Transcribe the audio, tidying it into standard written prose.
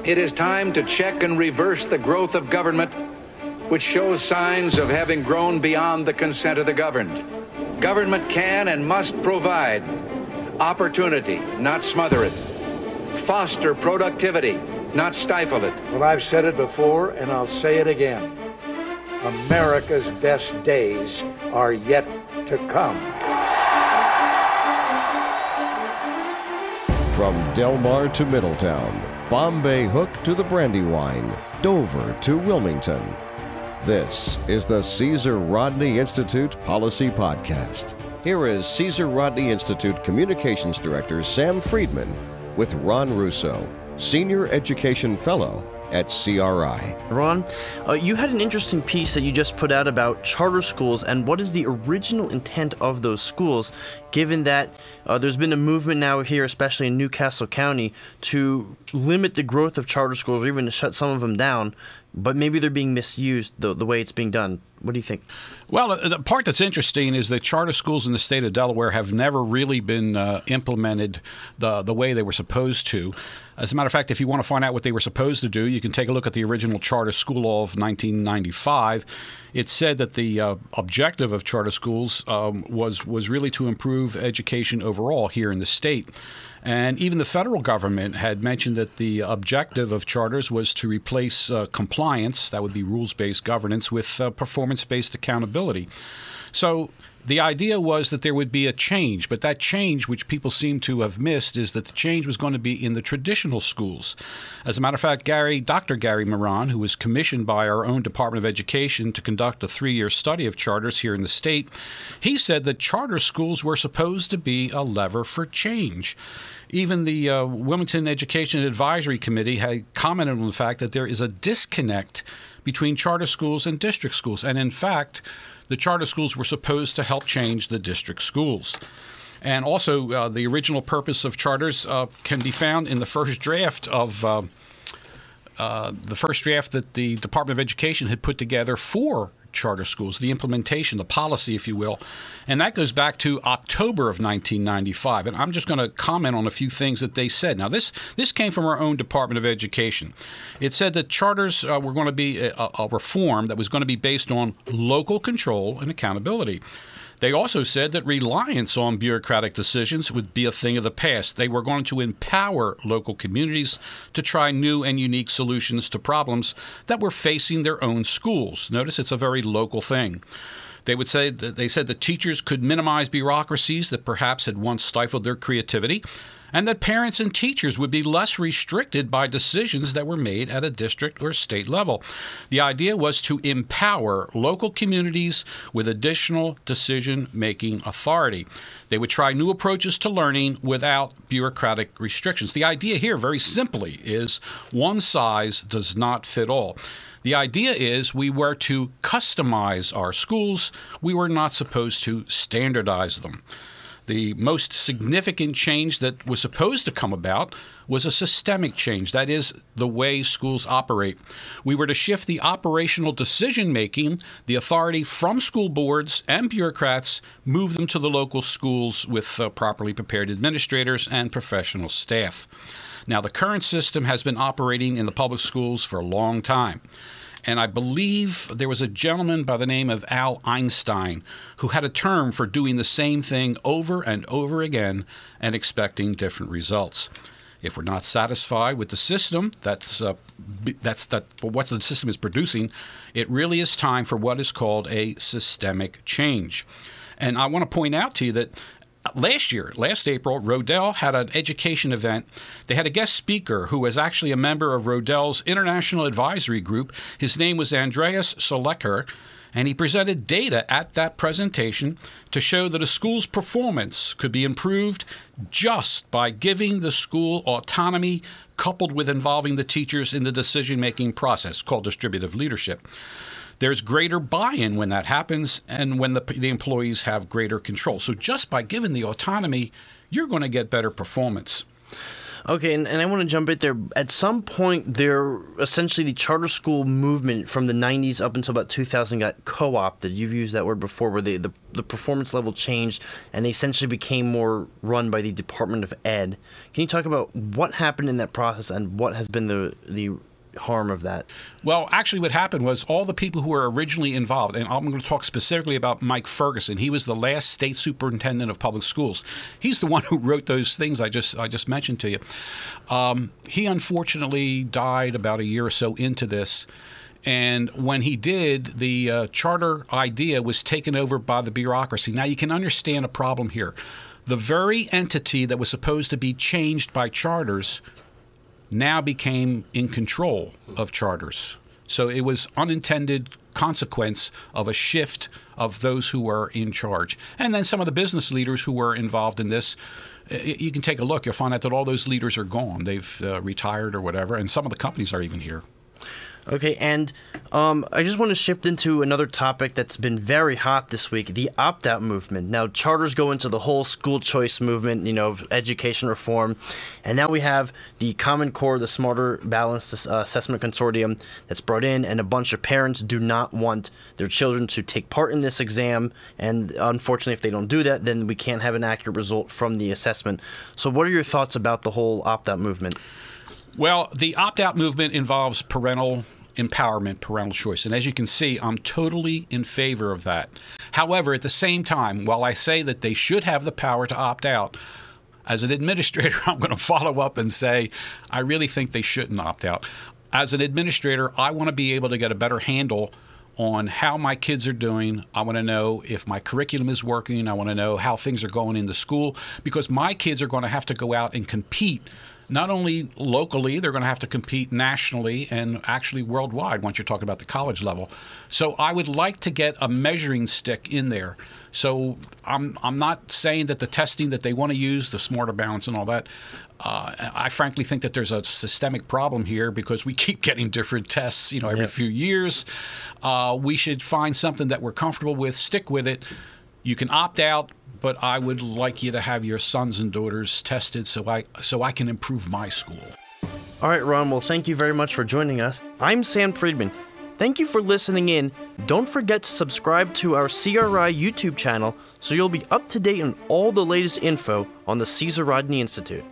It is time to check and reverse the growth of government, which shows signs of having grown beyond the consent of the governed. Government can and must provide opportunity, not smother it. Foster productivity, not stifle it. Well, I've said it before, and I'll say it again. America's best days are yet to come. From Del Mar to Middletown, Bombay Hook to the Brandywine, Dover to Wilmington. This is the Caesar Rodney Institute Policy Podcast. Here is Caesar Rodney Institute Communications Director Sam Friedman with Ron Russo, Senior Education Fellow at CRI. Ron, you had an interesting piece that you just put out about charter schools and what is the original intent of those schools, given that there's been a movement now here, especially in Newcastle County, to limit the growth of charter schools or even to shut some of them down, but maybe they're being misused the way it's being done. What do you think? Well, the part that's interesting is that charter schools in the state of Delaware have never really been implemented the way they were supposed to. As a matter of fact, if you want to find out what they were supposed to do, you can take a look at the original charter school law of 1995. It said that the objective of charter schools was really to improve education overall here in the state. And even the federal government had mentioned that the objective of charters was to replace compliance, that would be rules-based governance, with performance-based accountability. So the idea was that there would be a change, but that change, which people seem to have missed, is that the change was going to be in the traditional schools. As a matter of fact, Dr. Gary Moran, who was commissioned by our own Department of Education to conduct a 3-year study of charters here in the state, he said that charter schools were supposed to be a lever for change. Even the Wilmington Education Advisory Committee had commented on the fact that there is a disconnect between charter schools and district schools. And in fact, the charter schools were supposed to help change the district schools. And also, the original purpose of charters can be found in the first draft of that the Department of Education had put together for charter schools, the implementation, the policy, if you will. And that goes back to October of 1995. And I'm just going to comment on a few things that they said. Now, this came from our own Department of Education. It said that charters were going to be a reform that was going to be based on local control and accountability. They also said that reliance on bureaucratic decisions would be a thing of the past. They were going to empower local communities to try new and unique solutions to problems that were facing their own schools. Notice it's a very local thing. They said that teachers could minimize bureaucracies that perhaps had once stifled their creativity, and that parents and teachers would be less restricted by decisions that were made at a district or state level. The idea was to empower local communities with additional decision-making authority. They would try new approaches to learning without bureaucratic restrictions. The idea here, very simply, is one size does not fit all. The idea is we were to customize our schools. We were not supposed to standardize them. The most significant change that was supposed to come about was a systemic change. That is, the way schools operate. We were to shift the operational decision-making, the authority from school boards and bureaucrats, move them to the local schools with properly prepared administrators and professional staff. Now, the current system has been operating in the public schools for a long time. And I believe there was a gentleman by the name of Al Einstein who had a term for doing the same thing over and over again and expecting different results. If we're not satisfied with the system, that's what the system is producing, it really is time for what is called a systemic change. And I want to point out to you that last April, Rodell had an education event. They had a guest speaker who was actually a member of Rodell's International Advisory Group. His name was Andreas Solecker, and he presented data at that presentation to show that a school's performance could be improved just by giving the school autonomy coupled with involving the teachers in the decision-making process called distributive leadership. There's greater buy-in when that happens and when the employees have greater control. So just by giving the autonomy, you're going to get better performance. Okay, and I want to jump in there. At some point, essentially the charter school movement from the 90s up until about 2000 got co-opted. You've used that word before, where the performance level changed and they essentially became more run by the Department of Ed. Can you talk about what happened in that process and what has been the harm of that? Well, actually what happened was all the people who were originally involved, and I'm going to talk specifically about Mike Ferguson. He was the last state superintendent of public schools. He's the one who wrote those things I just mentioned to you. He unfortunately died about a year or so into this. And when he did, the charter idea was taken over by the bureaucracy. Now, you can understand a problem here. The very entity that was supposed to be changed by charters now became in control of charters. So it was unintended consequence of a shift of those who were in charge. And then some of the business leaders who were involved in this, you can take a look. You'll find out that all those leaders are gone. They've retired or whatever, and some of the companies are even here. Okay, and I just want to shift into another topic that's been very hot this week, the opt-out movement. Now, charters go into the whole school choice movement, education reform, and now we have the Common Core, the Smarter Balanced Assessment Consortium that's brought in, and a bunch of parents do not want their children to take part in this exam, and unfortunately, if they don't do that, then we can't have an accurate result from the assessment. So what are your thoughts about the whole opt-out movement? Well, the opt-out movement involves parental empowerment, parental choice. And as you can see, I'm totally in favor of that. However, at the same time, while I say that they should have the power to opt out, as an administrator, I'm going to follow up and say, I really think they shouldn't opt out. As an administrator, I want to be able to get a better handle on how my kids are doing. I want to know if my curriculum is working. I want to know how things are going in the school, because my kids are going to have to go out and compete. Not only locally, they're going to have to compete nationally and actually worldwide once you're talking about the college level. So I would like to get a measuring stick in there. So I'm not saying that the testing that they want to use, the Smarter Balance and all that, I frankly think that there's a systemic problem here because we keep getting different tests, every few years. We should find something that we're comfortable with, stick with it. You can opt out, but I would like you to have your sons and daughters tested so I can improve my school. All right, Ron, well, thank you very much for joining us. I'm Sam Friedman. Thank you for listening in. Don't forget to subscribe to our CRI YouTube channel so you'll be up to date on all the latest info on the Caesar Rodney Institute.